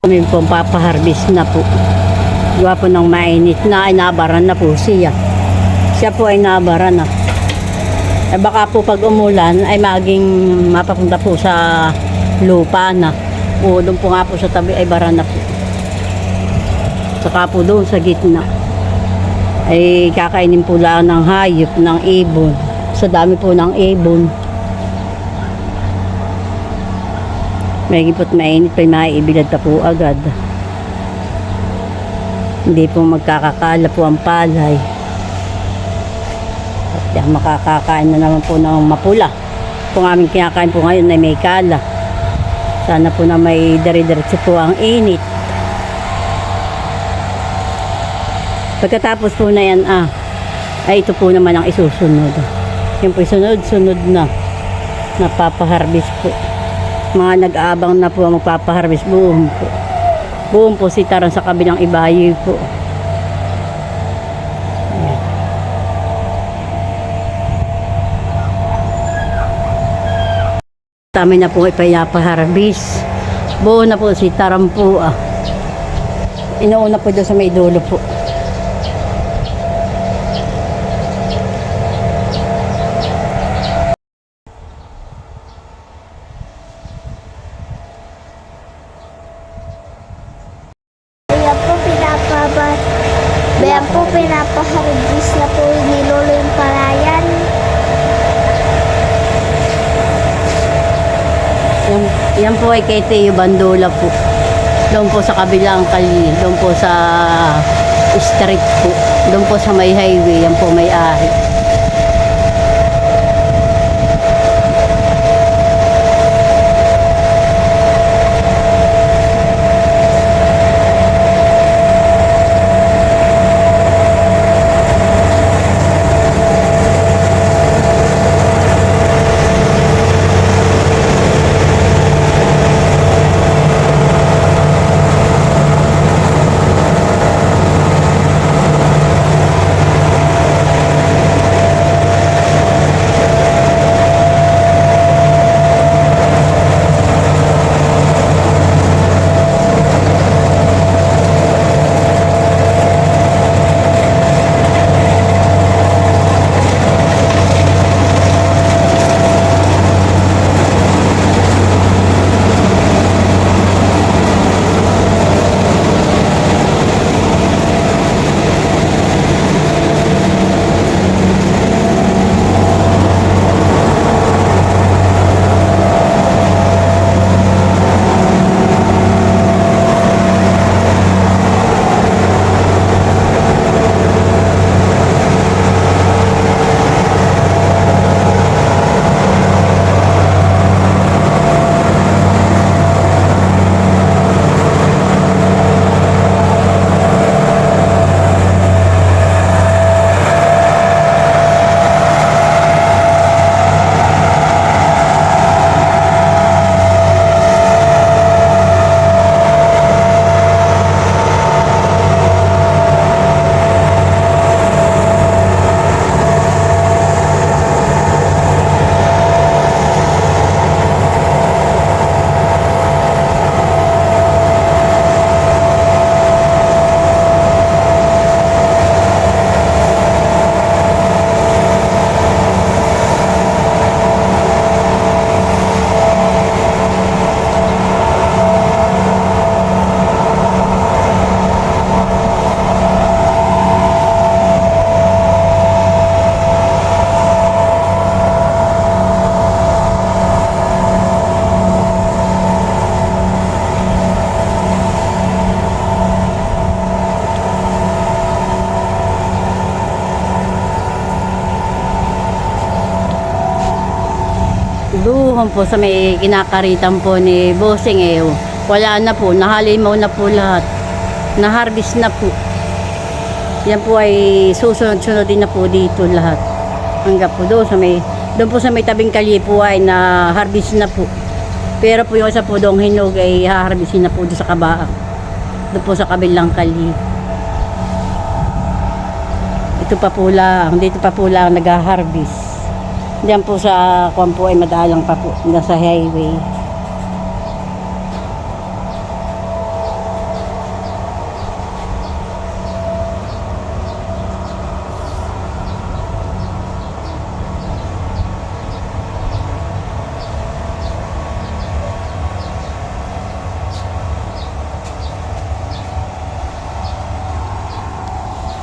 Kami po papaharvest na po. Gawa po ng mainit na, ay nabaran na po siya. Siya po ay nabaran na. Ay baka po pag umulan ay maging mapapunta po sa lupa na. O doon po nga po sa tabi ay bara na po. Saka po doon sa gitna ay kakainin po lang ng hayop, ng ibon. Sa dami po ng ibon. May gipot mainit pa maiibilad pa po agad. Hindi po magkakakala po ang palay. At yan, makakakain na naman po ng mapula. Kung aming kinakain po ngayon ay may kala. Sana po na may dari-diretso po ang init. Pagkatapos po na yan, ay ito po naman ang isusunod. Yung po sunod-sunod na napapaharvest po. Mga nag-aabang na po ang magpapaharvest, buong po. Buong po sitaran sa kabilang ibayo po. Ayan. Tama na po ipayapaharvest. Buo na po sitaran po. Inuuna po doon sa may dulo po. Bayan po, pinapaharvest na po ni Lolo yung palayan. Yan po ay kay Teo Bandula po. Doon po sa kabilang kali, doon po sa street po. Doon po sa may highway, yan po may ari. Duhon po sa may kinakaritan po ni Bossing wala na po, nahalimaw na po lahat, na-harvest na po. Yan po ay susunod-sunod din na po dito lahat. Hanggang po doon po sa may tabing kalye po ay na-harvest na po. Pero po yung isa po doong hinog ay haharvestin na po doon sa kabaan. Doon po sa kabilang kalye. Ito pa po lang, dito pa po lang nag-harvest. Diyan po sa kuwan po ay madalang pa po, nasa highway.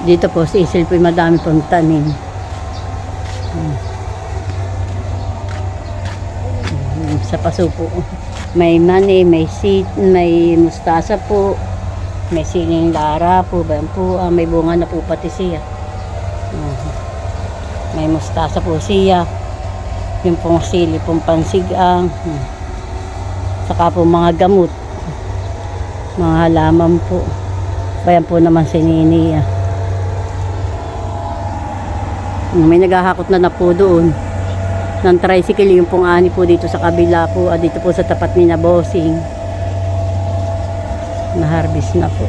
Dito po sa Isil po madami pong tanim. Sa paso po. May mani, may may mustasa po. May siling lara po, bayan po, may bunga na po pati siya. May mustasa po siya. Yung pong sili pong pansigang. Saka po mga gamot. Mga halaman po. Bayan po naman si Nini. May naghahakot na po doon ng tricycle, yung pong ani po dito sa kabila po, dito po sa tapat ni na Bossing. Na-harvest na po.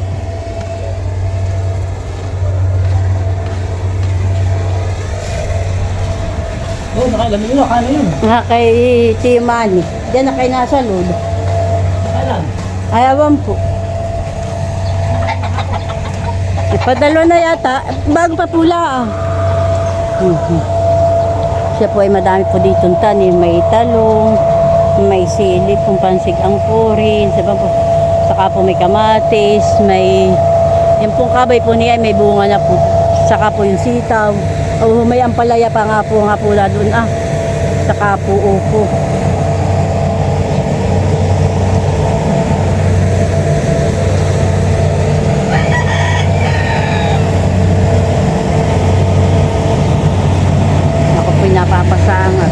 Oo, nakailan yun. Kano yun? Nga kay Tio Manny. Diyan na kayo nasa load. Kailan? Ayawan po. Ipadalo na yata. Bago pa pula. Siya po ay madami po ditong tanim. May talong, may sili, pong pansigang po rin. Saka po may kamatis, may yung pong kabay po niya may bunga na po. Saka po yung sitaw. May ampalaya pa nga po na doon. Saka po upo. Ako po'y napapasangat.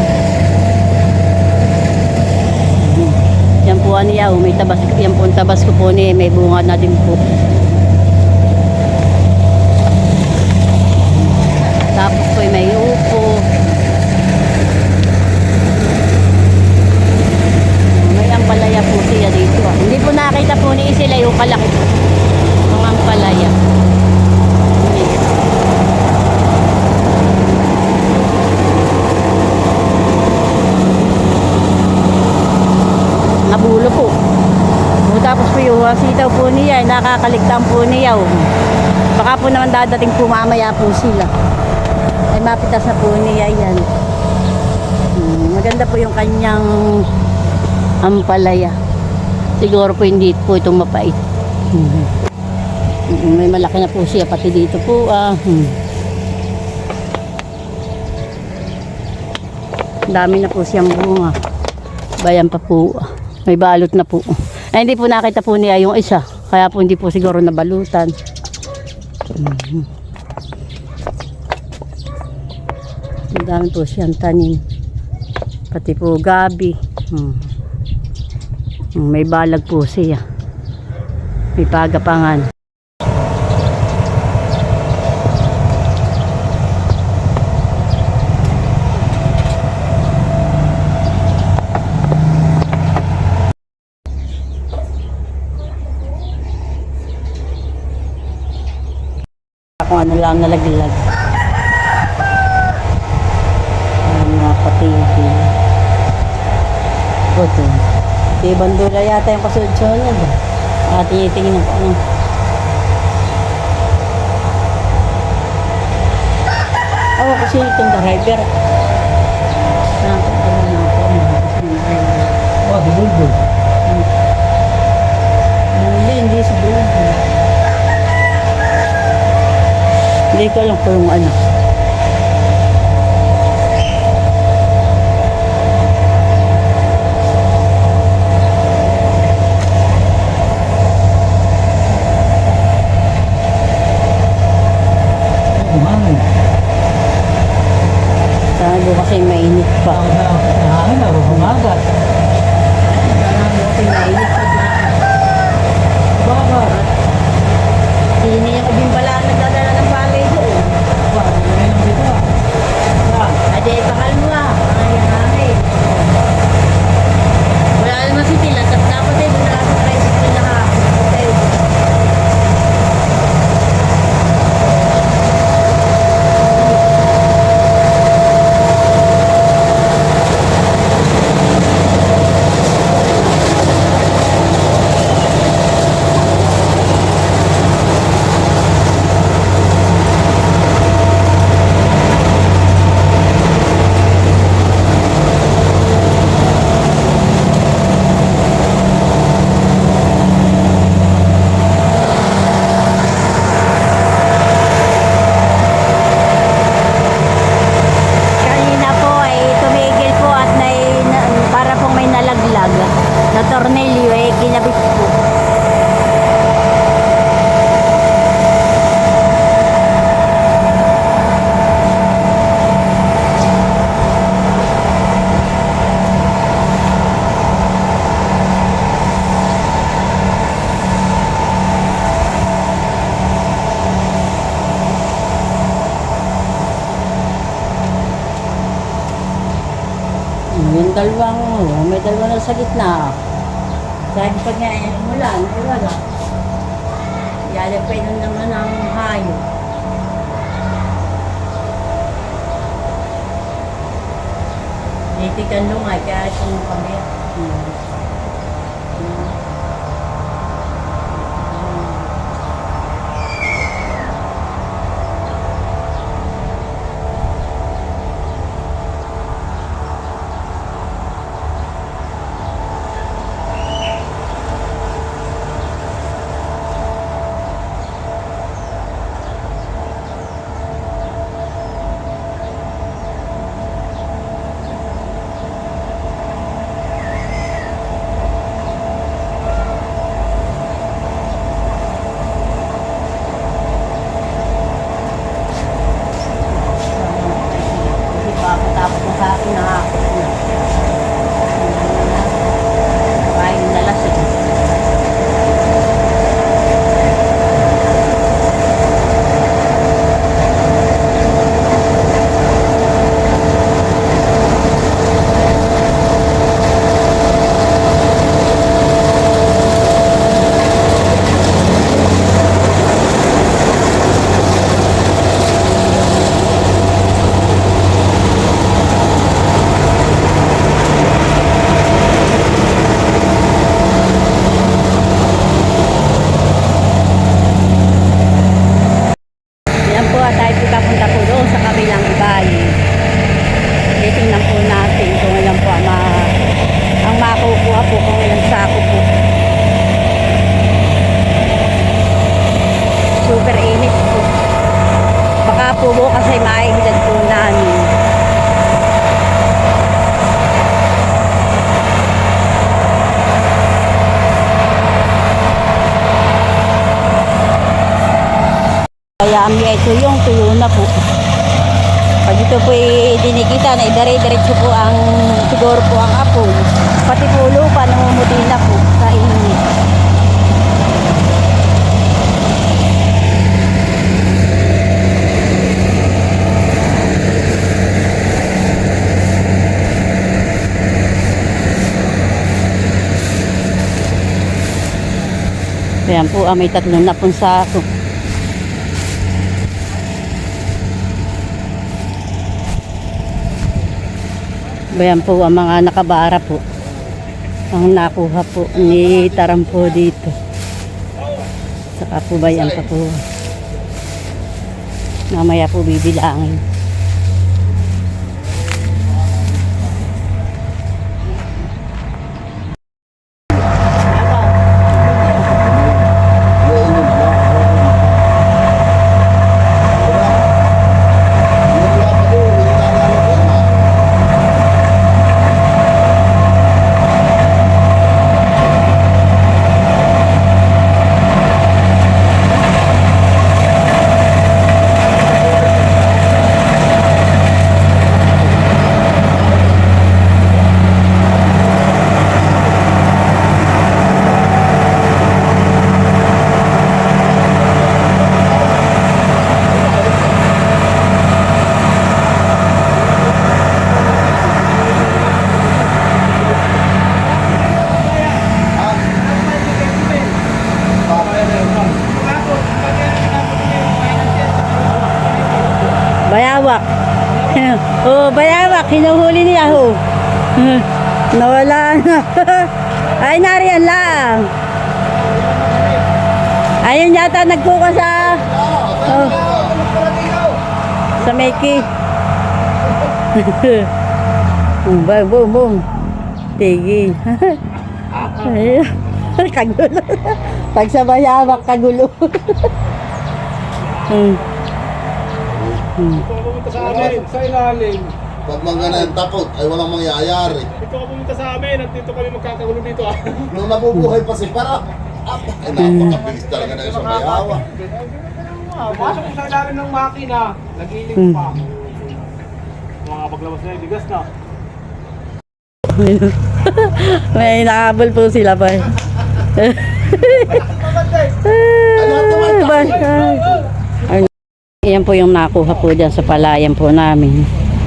Yan po niya, may tabas, yan po ang tabas ko po niya, may bunga na din po. Tapos po may upo. May ampalaya po siya dito. Hindi po nakita po ni sila yung kalaki po. Mga ampalaya. Nabulo po. Tapos po yung sitaw po niya, nakakaligtan po niya. Baka po naman dadating po mamaya po sila. Ay mapitas na po niya yan. Maganda po yung kanyang ampalaya. Siguro po hindi po itong mapait. May malaki na po siya pati dito po. Dami na po siyang bunga. Bayan pa po. May balot na po. Ay hindi po nakita po niya yung isa. Kaya po hindi po siguro nabalutan. Dami po siyang tanim. Pati po gabi. May balag po siya. May pagapangan. Kung ano lang nalaglag. Mga patigil. Ito. Si Bandula yata yung kasunod-sunod. Tinitingnan ko ano. Kasi itong driver. Di bulbul. Hindi si Bulbul. Hindi ko alam kung ano. Umangin. Sana bukas ay mainit pa. Hangin na, umagat. Sana bukas ay mainit pa. Bakit? Hindi niya ko din pala nagdadala ng palay doon. Bakit? Ngayon dito. Ade, pakal mo Ay, hangin. Wala naman si Tila. Dapat ay doon na sa tricycle na hapon. Yung dalawang, may dalawa na sa gitna. Dahil pag nga umulan, ay wala. Yalipay nun naman ang hayop. Nitikan lumay, kaya itong kami. Tapos na sa akin na ako. Kain na lasing. Yan po at tayo papunta po doon sa kabilang bayi. Titingnan po natin kung ilan po ang makukuha po, kung ilang sako po. Super init po. Baka po bukas ay maihilan po namin. Kaya ito yung tuyo na po. Pag ito po dinikita na idare-diretso po ang siguro po ang apol. Pati po lupa namumuti na po sa init. Ayan po, may 3 na pong sako. Bayan po ang mga nakabara po. Ang nakuha po ni Taram po dito. Saka po bayan pa po. Mamaya po bibilangin. Bayawak. Oh, bayawak. Hinuhuli niya ho. Nawala na. Ay, nariyan lang. Ayun yata nagkuka sa... Oh, sa Makey. Boom, boom, boom. Tigil. Ayun. Kagulo. Pag sa bayawak, kagulo. Ito ka pumunta sa amin, sa ilalim. Pag mga takot ay walang mangyayari. Ito ka pumunta sa amin at dito kami magkakagulo dito. Nung nabubuhay pa si Para, ay napakabilis talaga na sa mayawa. Pasok ko sa ilalim ng makina, nagiling pa. Mga paglabas na yung bigas na. May nakahabol po sila pa. Ayan po yung nakuha po dyan sa palayan po namin.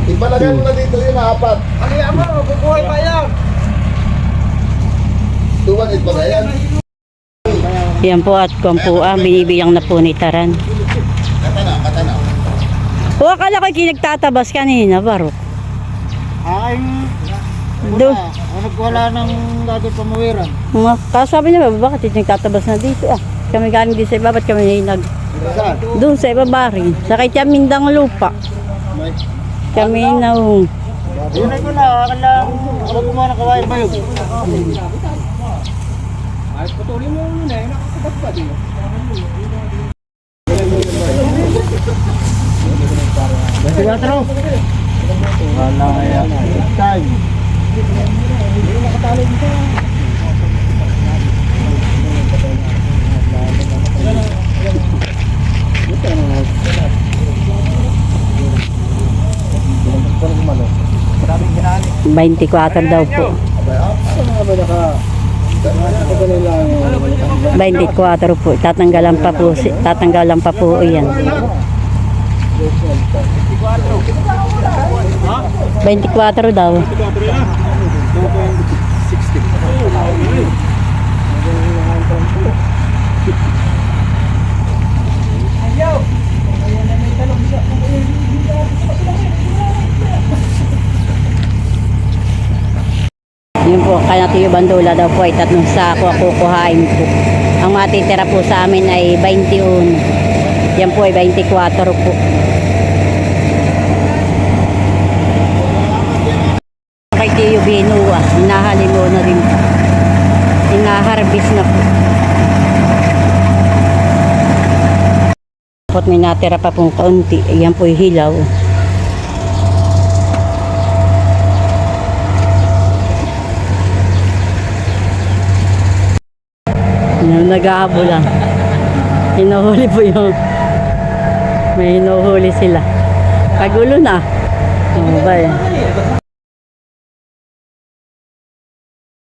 Ipalagay mo na dito yung apat. Ano yan mo? Bubuhay pa yan. 218 ba yan? Yan po at kung po binibiyang na po ni Taran. Katana. O akala ko kinagtatabas kanina, Barok. Ay, Do. wala nang dati pamuwiran. Kasabi niya, bakit nagtatabas na dito ah? Kami galing din sa iba, ba't kami Saan? doon sa ibaba rin. Sa kay Chamindang lupa. Kami na Yun ay ko na, ako kumana kawain ba yun? Ay, patuloy mo yun eh. Nakakagat pa din. Wala kaya. Time. 24 daw po. 24 po. Tatanggalan pa po yan. 24 daw. Yun po, kaya Tiyo Bandula daw po ay 3 sako kukuhain po. Ang matitira po sa amin ay 21. Yan po ay 24 po. Kay Tiyo Binua, hinahalimo na rin po. Hinaharbis na po. Kapot may natira pa pong kaunti, yan po ay hilaw. Nag-aabo lang. Hinuhuli po yung may hinuhuli sila. Kagulo na. Ano ba eh?